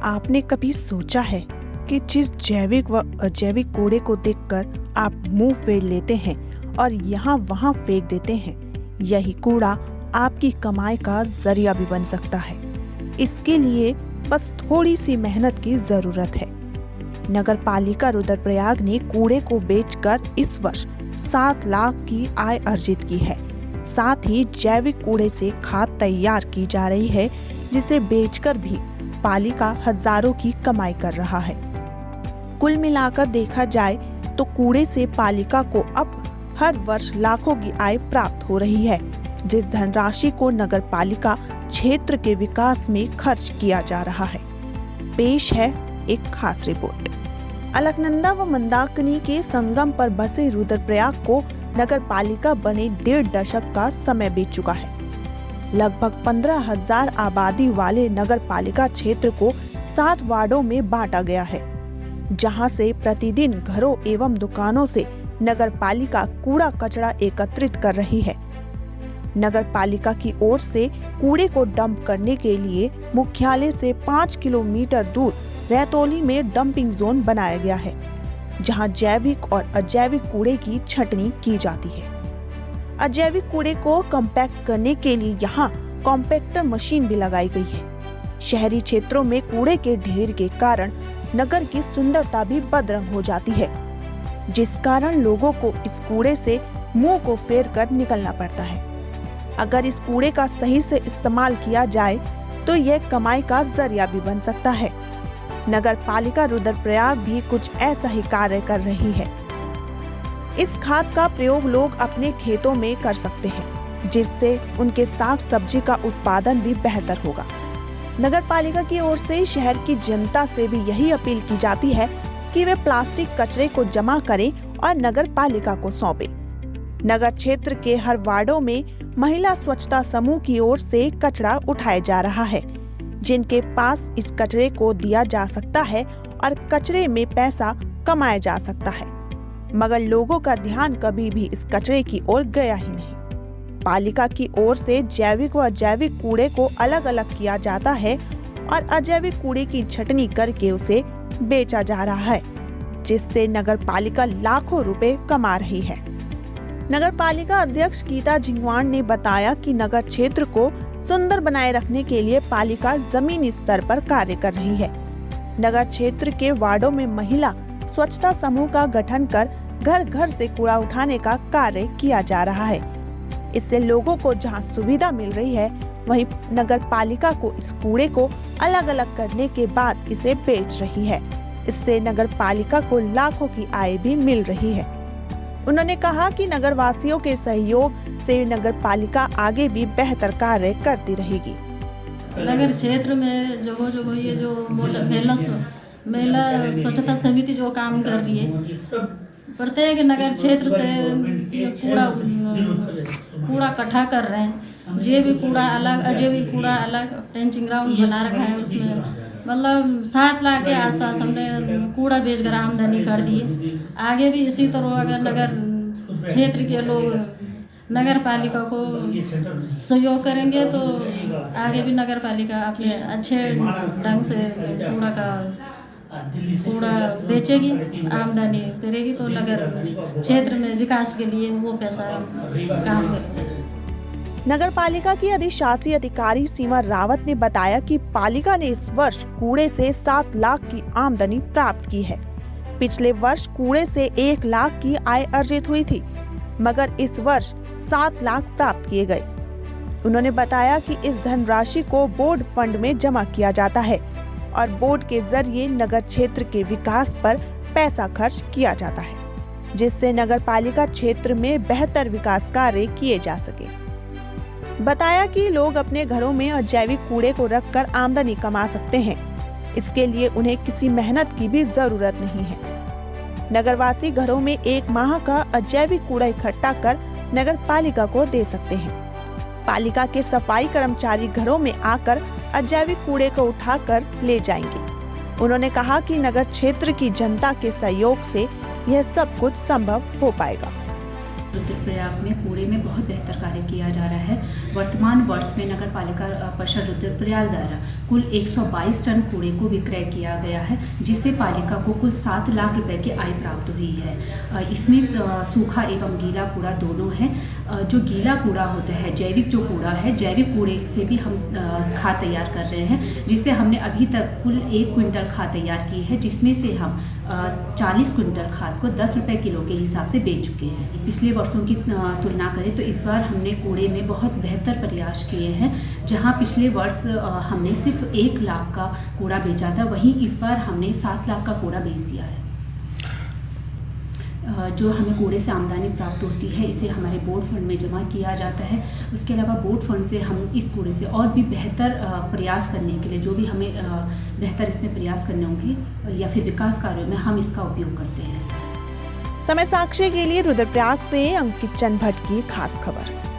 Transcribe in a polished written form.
आपने कभी सोचा है कि जिस जैविक व अजैविक कूड़े को देखकर आप मुंह फेर लेते हैं और यहाँ वहाँ फेंक देते हैं, यही कूड़ा आपकी कमाई का जरिया भी बन सकता है। इसके लिए बस थोड़ी सी मेहनत की जरूरत है। नगर पालिका रुद्रप्रयाग ने कूड़े को बेचकर इस वर्ष 7 लाख की आय अर्जित की है। साथ ही जैविक कूड़े से खाद तैयार की जा रही है, जिसे बेचकर भी पालिका हजारों की कमाई कर रहा है। कुल मिलाकर देखा जाए तो कूड़े से पालिका को अब हर वर्ष लाखों की आय प्राप्त हो रही है, जिस धनराशि को नगर पालिका क्षेत्र के विकास में खर्च किया जा रहा है। पेश है एक खास रिपोर्ट। अलकनंदा व मंदाकिनी के संगम पर बसे रुद्रप्रयाग को नगर पालिका बने 1.5 दशक का समय बीत चुका है। लगभग 15,000 आबादी वाले नगर पालिका क्षेत्र को 7 वार्डों में बांटा गया है, जहां से प्रतिदिन घरों एवं दुकानों से नगर पालिका कूड़ा कचरा एकत्रित कर रही है। नगर पालिका की ओर से कूड़े को डंप करने के लिए मुख्यालय से 5 किलोमीटर दूर रैतोली में डंपिंग जोन बनाया गया है, जहां जैविक और अजैविक कूड़े की छंटनी की जाती है। अजैविक कूड़े को कॉम्पैक्ट करने के लिए यहां कॉम्पैक्टर मशीन भी लगाई गई है। शहरी क्षेत्रों में कूड़े के ढेर के कारण नगर की सुंदरता भी बदरंग हो जाती है, जिस कारण लोगों को इस कूड़े से मुंह को फेर कर निकलना पड़ता है। अगर इस कूड़े का सही से इस्तेमाल किया जाए तो यह कमाई का जरिया भी बन सकता है। नगर पालिका रुद्रप्रयाग भी कुछ ऐसा ही कार्य कर रही है। इस खाद का प्रयोग लोग अपने खेतों में कर सकते हैं, जिससे उनके साग सब्जी का उत्पादन भी बेहतर होगा। नगर पालिका की ओर से शहर की जनता से भी यही अपील की जाती है कि वे प्लास्टिक कचरे को जमा करें और नगर पालिका को सौंपें। नगर क्षेत्र के हर वार्डों में महिला स्वच्छता समूह की ओर से कचरा उठाया जा रहा है, जिनके पास इस कचरे को दिया जा सकता है और कचरे में पैसा कमाया जा सकता है, मगर लोगों का ध्यान कभी भी इस कचरे की ओर गया ही नहीं। पालिका की ओर से जैविक व अजैविक कूड़े को अलग अलग किया जाता है और अजैविक कूड़े की छंटनी करके उसे बेचा जा रहा है, जिससे नगर पालिका लाखों रुपए कमा रही है। नगर पालिका अध्यक्ष गीता झिंगवान ने बताया कि नगर क्षेत्र को सुंदर बनाए रखने के लिए पालिका जमीनी स्तर पर कार्य कर रही है। नगर क्षेत्र के वार्डों में महिला स्वच्छता समूह का गठन कर घर घर से कूड़ा उठाने का कार्य किया जा रहा है। इससे लोगों को जहां सुविधा मिल रही है, वहीं नगर पालिका को इस कूड़े को अलग अलग करने के बाद इसे बेच रही है। इससे नगर पालिका को लाखों की आय भी मिल रही है। उन्होंने कहा कि नगर वासियों के सहयोग से नगर पालिका आगे भी बेहतर कार्य करती रहेगी। नगर क्षेत्र में जगह ये जो महिला स्वच्छता समिति जो काम कर रही है, प्रत्येक नगर क्षेत्र से कूड़ा इकट्ठा कर रहे हैं। जैविक कूड़ा अलग, अजैविक कूड़ा अलग, ट्रेंचिंग ग्राउंड बना रखा है। उसमें मतलब 7 लाख के आसपास हमने कूड़ा बेचकर आमदनी कर दी है। आगे भी इसी तरह अगर नगर क्षेत्र के लोग नगर पालिका को सहयोग करेंगे तो आगे भी नगर पालिका अपने अच्छे ढंग से कूड़ा बेचेगी, आमदनी करेगी, तो नगर क्षेत्र में विकास के लिए वो पैसा काम करेगा। नगर पालिका की अधिशासी अधिकारी सीमा रावत ने बताया कि पालिका ने इस वर्ष कूड़े से 7 लाख की आमदनी प्राप्त की है। पिछले वर्ष कूड़े से 1 लाख की आय अर्जित हुई थी, मगर इस वर्ष 7 लाख प्राप्त किए गए। उन्होंने बताया कि इस धनराशि को बोर्ड फंड में जमा किया जाता है और बोर्ड के जरिए नगर क्षेत्र के विकास पर पैसा खर्च किया जाता है, जिससे नगर पालिका क्षेत्र में बेहतर विकास कार्य किए जा सके। बताया कि लोग अपने घरों में अजैविक कूड़े को रखकर आमदनी कमा सकते हैं। इसके लिए उन्हें किसी मेहनत की भी जरूरत नहीं है। नगरवासी घरों में 1 माह का अजैविक कूड़ा इकट्ठा कर नगर पालिका को दे सकते हैं। पालिका के सफाई कर्मचारी घरों में आकर अजैविक कूड़े को उठाकर ले जाएंगे। उन्होंने कहा कि नगर क्षेत्र की जनता के सहयोग से यह सब कुछ संभव हो पाएगा। रुद्रप्रयाग में कूड़े में बहुत बेहतर कार्य किया जा रहा है। वर्तमान वर्ष में नगर पालिका परिषद रुद्रप्रयाग द्वारा कुल 122 टन कूड़े को विक्रय किया गया है, जिससे पालिका को कुल 7 लाख रुपए की आय प्राप्त हुई है। इसमें सूखा एवं गीला कूड़ा दोनों है। जो गीला कूड़ा होता है, जैविक जो कूड़ा है, जैविक कूड़े से भी हम खाद तैयार कर रहे हैं, जिससे हमने अभी तक कुल 1 क्विंटल खाद तैयार की है, जिसमें से हम 40 क्विंटल खाद को 10 रुपये किलो के हिसाब से बेच चुके हैं। पिछले वर्षों की तुलना करें तो इस बार हमने कूड़े में बहुत बेहतर प्रयास किए हैं। जहां पिछले वर्ष हमने सिर्फ 1 लाख का कूड़ा बेचा था, वहीं इस बार हमने 7 लाख का कूड़ा बेच दिया है। जो हमें कूड़े से आमदनी प्राप्त होती है, इसे हमारे बोर्ड फंड में जमा किया जाता है। उसके अलावा बोर्ड फंड से हम इस कूड़े से और भी बेहतर प्रयास करने के लिए, जो भी हमें बेहतर इसमें प्रयास करने होंगे या फिर विकास कार्यों में, हम इसका उपयोग करते हैं। समय साक्षी के लिए रुद्रप्रयाग से अंकित चंद भट्ट की खास खबर।